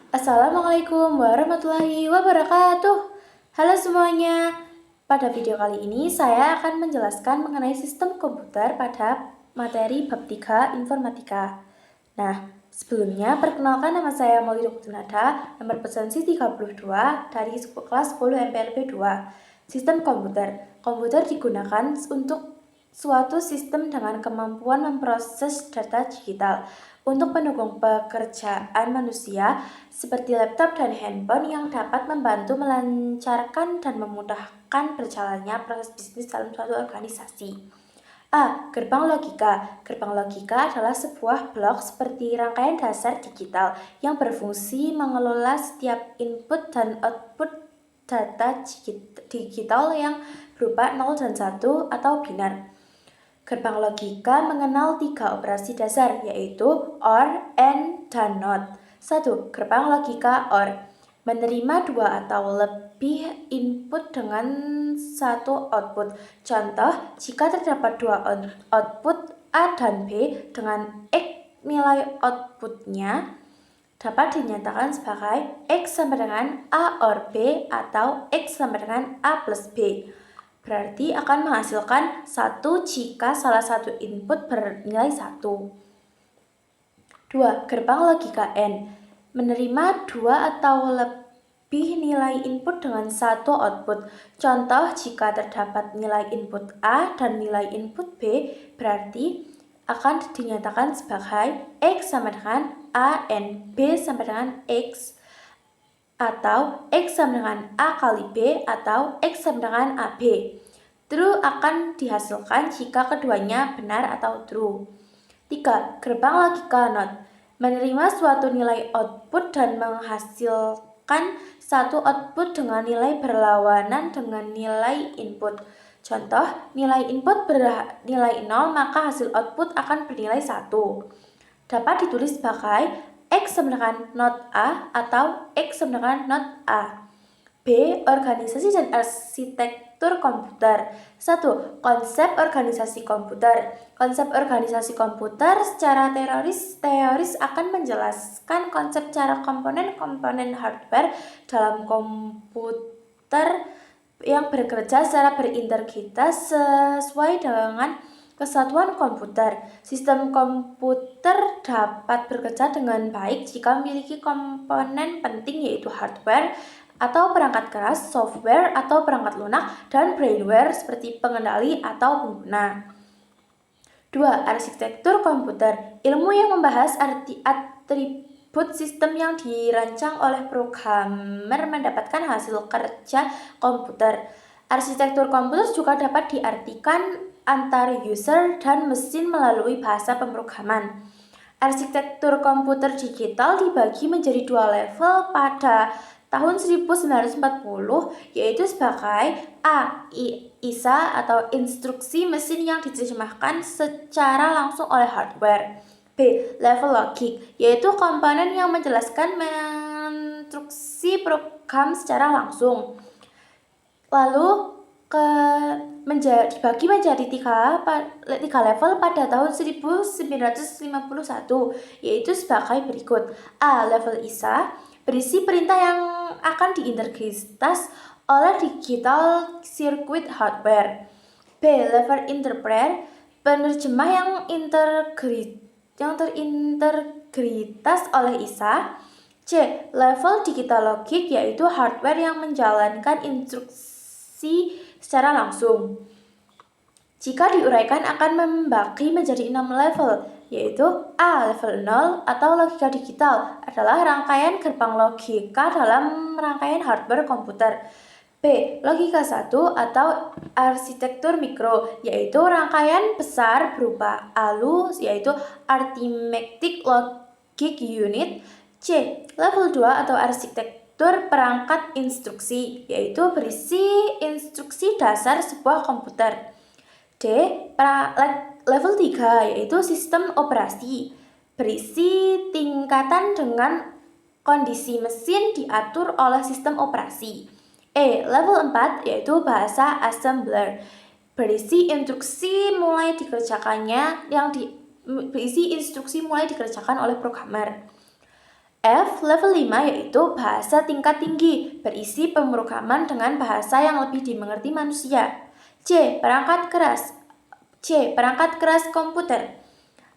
Assalamualaikum warahmatullahi wabarakatuh. Halo semuanya. Pada video kali ini saya akan menjelaskan mengenai sistem komputer pada materi bab 3 informatika. Nah, sebelumnya perkenalkan nama saya Maulida Kutunada, nomor presensi 32 dari kelas 10 MPLB 2. Sistem komputer. Komputer digunakan untuk suatu sistem dengan kemampuan memproses data digital untuk mendukung pekerjaan manusia seperti laptop dan handphone yang dapat membantu melancarkan dan memudahkan berjalannya proses bisnis dalam suatu organisasi. A. Gerbang logika. Gerbang logika adalah sebuah blok seperti rangkaian dasar digital yang berfungsi mengelola setiap input dan output data digital yang berupa 0 dan 1 atau binar. Gerbang logika mengenal 3 operasi dasar, yaitu OR, AND, dan NOT. 1. Gerbang logika OR menerima 2 atau lebih input dengan 1 output. Contoh, jika terdapat 2 output A dan B dengan X nilai outputnya dapat dinyatakan sebagai X sama dengan A OR B atau X sama dengan A plus B. Berarti akan menghasilkan 1 jika salah satu input bernilai 1. 2. Gerbang logika AND menerima 2 atau lebih nilai input dengan 1 output. Contoh, jika terdapat nilai input A dan nilai input B, berarti akan dinyatakan sebagai X sama dengan A AND B sama dengan X, atau X sama dengan A kali B atau X sama dengan AB. True akan dihasilkan jika keduanya benar atau true. 3. Gerbang logika NOT menerima suatu nilai output dan menghasilkan satu output dengan nilai berlawanan dengan nilai input. Contoh, nilai input bernilai 0, maka hasil output akan bernilai 1. Dapat ditulis sebagai X sama dengan not A atau X sama dengan not A. B. Organisasi dan arsitektur komputer. 1. Konsep organisasi komputer. Konsep organisasi komputer secara teoris akan menjelaskan konsep cara komponen-komponen hardware dalam komputer yang bekerja secara berintegritas sesuai dengan kesatuan komputer. Sistem komputer dapat bekerja dengan baik jika memiliki komponen penting yaitu hardware atau perangkat keras, software atau perangkat lunak, dan brainware seperti pengendali atau pengguna. 2. Arsitektur komputer. Ilmu yang membahas atribut sistem yang dirancang oleh programmer mendapatkan hasil kerja komputer. Arsitektur komputer juga dapat diartikan antar user dan mesin melalui bahasa pemrograman. Arsitektur komputer digital dibagi menjadi 2 level pada tahun 1940, yaitu sebagai A. ISA atau instruksi mesin yang diterjemahkan secara langsung oleh hardware. B. Level logic, yaitu komponen yang menjelaskan instruksi program secara langsung. Lalu dibagi menjadi 3 level pada tahun 1951, yaitu sebagai berikut. A. Level ISA berisi perintah yang akan diintegritas oleh digital circuit hardware. B. Level interpreter penerjemah yang terintegritas oleh ISA. C. Level digital logic yaitu hardware yang menjalankan instruksi secara langsung. Jika diuraikan akan membagi menjadi 6 level, yaitu A. Level 0 atau logika digital adalah rangkaian gerbang logika dalam rangkaian hardware komputer. B. Logika 1 atau arsitektur mikro, yaitu rangkaian besar berupa ALU, yaitu Arithmetic Logic Unit. C. Level 2 atau arsitektur perangkat instruksi, yaitu berisi instruksi dasar sebuah komputer. D. Level 3 yaitu sistem operasi, berisi tingkatan dengan kondisi mesin diatur oleh sistem operasi. E. Level 4 yaitu bahasa assembler, berisi instruksi mulai dikerjakan oleh programmer. F. level 5 yaitu bahasa tingkat tinggi, berisi pemrograman dengan bahasa yang lebih dimengerti manusia. C. Perangkat keras komputer.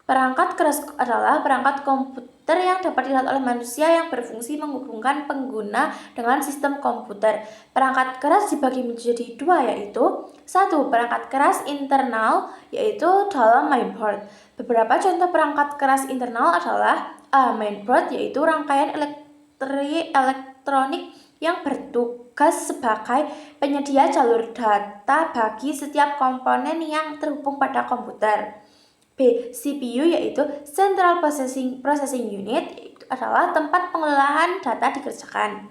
Perangkat keras adalah perangkat komputer yang dapat dilihat oleh manusia yang berfungsi menghubungkan pengguna dengan sistem komputer. Perangkat keras dibagi menjadi dua, yaitu 1. Perangkat keras internal, yaitu dalam mainboard. Beberapa contoh perangkat keras internal adalah A. Mainboard, yaitu rangkaian elektronik yang bertugas sebagai penyedia jalur data bagi setiap komponen yang terhubung pada komputer. B. CPU, yaitu Central Processing Unit, itu adalah tempat pengelolaan data dikerjakan.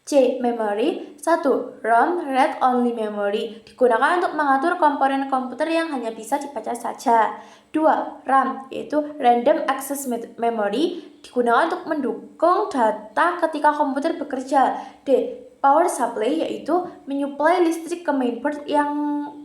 C. Memory. 1. ROM, Read Only Memory, digunakan untuk mengatur komponen komputer yang hanya bisa dibaca saja. 2. RAM, yaitu Random Access Memory, digunakan untuk mendukung data ketika komputer bekerja. D. Power Supply, yaitu menyuplai listrik ke mainboard yang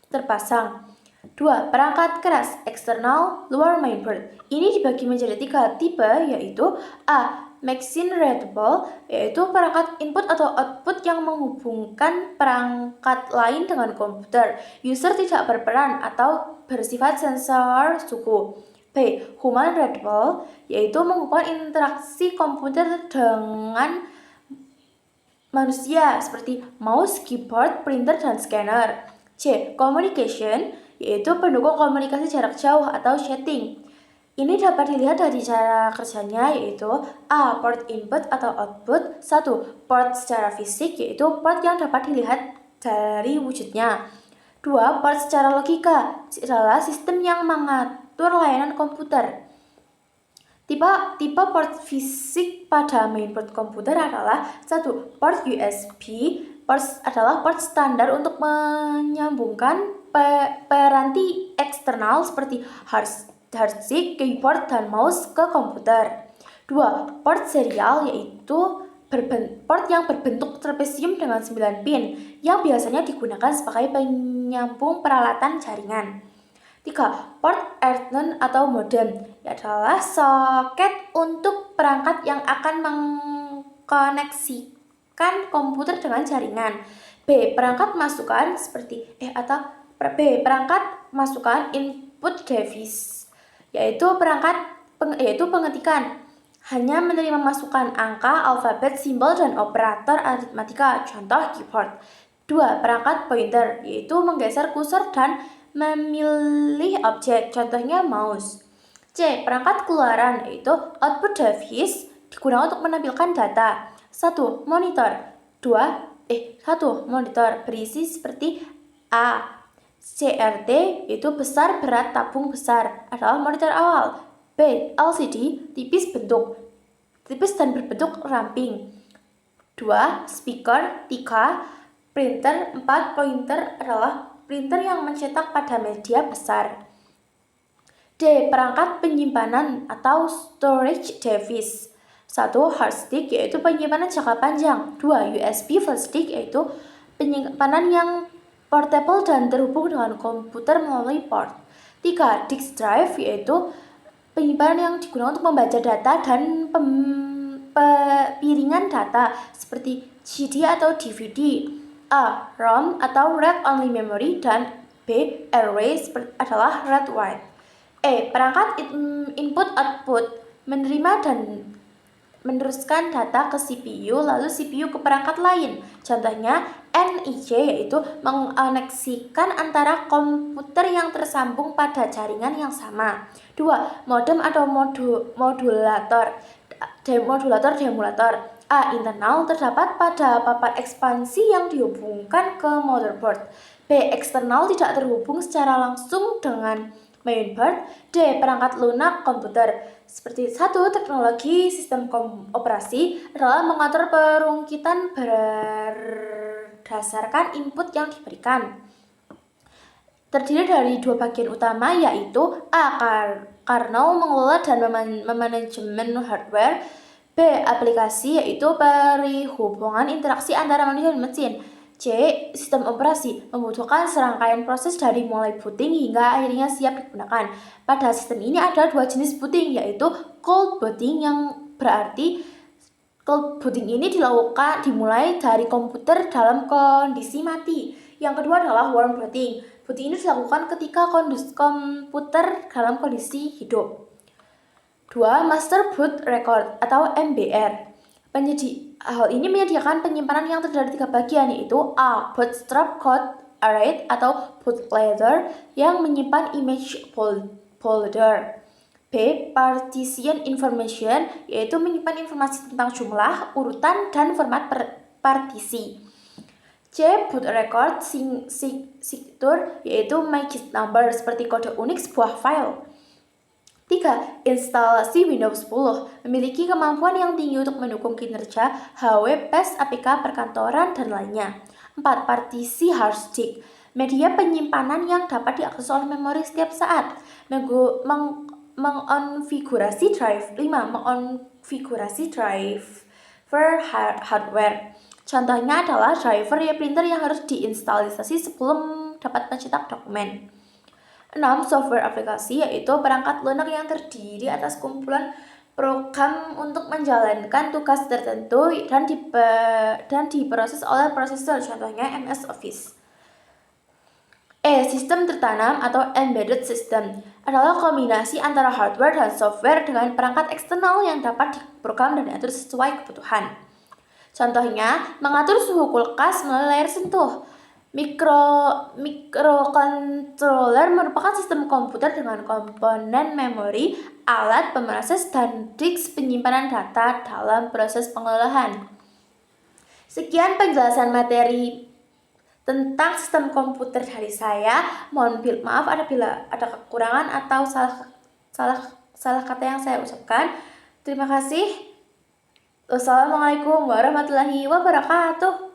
terpasang. 2. Perangkat keras eksternal luar mainboard. Ini dibagi menjadi 3 tipe, yaitu A. Machine Readable, yaitu perangkat input atau output yang menghubungkan perangkat lain dengan komputer. User tidak berperan atau bersifat sensor suhu. B. Human Readable, yaitu menghubungkan interaksi komputer dengan manusia seperti mouse, keyboard, printer, dan scanner. C. Communication, yaitu pendukung komunikasi jarak jauh atau chatting. Ini dapat dilihat dari cara kerjanya, yaitu A. Port input atau output. 1. Port secara fisik, yaitu port yang dapat dilihat dari wujudnya. 2. Port secara logika, adalah sistem yang mengatur layanan komputer. Tipe port fisik pada mainboard komputer adalah 1. Port USB. Port adalah port standar untuk menyambungkan peranti eksternal seperti hard disk, keyboard, dan mouse ke komputer. 2. Port serial, yaitu port yang berbentuk trapesium dengan 9 pin yang biasanya digunakan sebagai penyambung peralatan jaringan. 3. Port Ethernet atau modem, yaitu adalah soket untuk perangkat yang akan mengkoneksikan komputer dengan jaringan. B. Perangkat masukan perangkat masukan input device, yaitu pengetikan, hanya menerima masukan angka, alfabet, simbol, dan operator aritmatika, contoh keyboard. 2. Perangkat pointer, yaitu menggeser kursor dan memilih objek, contohnya mouse. C. Perangkat keluaran, yaitu output device, digunakan untuk menampilkan data. 1. Monitor. 1. Monitor berisi seperti A. CRT, yaitu besar, berat, tabung besar, adalah monitor awal. B. LCD, tipis dan berbentuk ramping. 2. Speaker. 3. Printer. 4. Pointer adalah printer yang mencetak pada media besar. D. Perangkat penyimpanan atau storage device. 1. Hard disk, yaitu penyimpanan jangka panjang. 2. USB flash disk, yaitu penyimpanan yang portable dan terhubung dengan komputer melalui port. 3. Disk drive, yaitu penyimpanan yang digunakan untuk membaca data dan piringan data seperti CD atau DVD. A. ROM atau Read Only Memory, dan B. Array adalah Read Write. E. Perangkat input output, menerima dan meneruskan data ke CPU, lalu CPU ke perangkat lain. Contohnya NIC, yaitu mengoneksikan antara komputer yang tersambung pada jaringan yang sama. 2. Modem atau modulator demulator. A. Internal, terdapat pada papan ekspansi yang dihubungkan ke motherboard. B. Eksternal, tidak terhubung secara langsung dengan mainboard. D. Perangkat lunak komputer. Seperti 1. Teknologi sistem operasi adalah mengatur perungkitan berdasarkan input yang diberikan. Terdiri dari 2 bagian utama, yaitu A. Kernel, mengelola dan memanajemen hardware. B. Aplikasi, yaitu perihubungan interaksi antara manusia dan mesin. C. Sistem operasi membutuhkan serangkaian proses dari mulai booting hingga akhirnya siap digunakan. Pada sistem ini ada dua jenis booting, yaitu cold booting yang berarti cold booting ini dimulai dari komputer dalam kondisi mati. Yang kedua adalah warm booting. Booting ini dilakukan ketika komputer dalam kondisi hidup. 2. Master Boot Record atau MBR. Hal ini menyediakan penyimpanan yang terdiri dari 3 bagian, yaitu A. Bootstrap Code Array atau bootloader yang menyimpan image folder. B. Partition Information, yaitu menyimpan informasi tentang jumlah, urutan, dan format partisi. C. Boot Record Signature, yaitu magit number seperti kode unik sebuah file. 3. Instalasi Windows 10 memiliki kemampuan yang tinggi untuk mendukung kinerja HW, PES, APK, perkantoran, dan lainnya. 4. Partisi hard disk, media penyimpanan yang dapat diakses oleh memori setiap saat. Mengonfigurasi drive. 5. Mengonfigurasi driver hardware. Contohnya adalah driver printer yang harus diinstalisasi sebelum dapat mencetak dokumen. 6. Software aplikasi, yaitu perangkat lunak yang terdiri atas kumpulan program untuk menjalankan tugas tertentu dan diproses oleh prosesor, contohnya MS Office. E. Sistem tertanam atau embedded system adalah kombinasi antara hardware dan software dengan perangkat eksternal yang dapat diprogram dan diatur sesuai kebutuhan. Contohnya, mengatur suhu kulkas melalui layar sentuh. Microcontroller merupakan sistem komputer dengan komponen memori, alat pemroses, dan disk penyimpanan data dalam proses pengolahan. Sekian penjelasan materi tentang sistem komputer dari saya. Mohon maaf apabila ada kekurangan atau salah kata yang saya ucapkan. Terima kasih. Wassalamualaikum warahmatullahi wabarakatuh.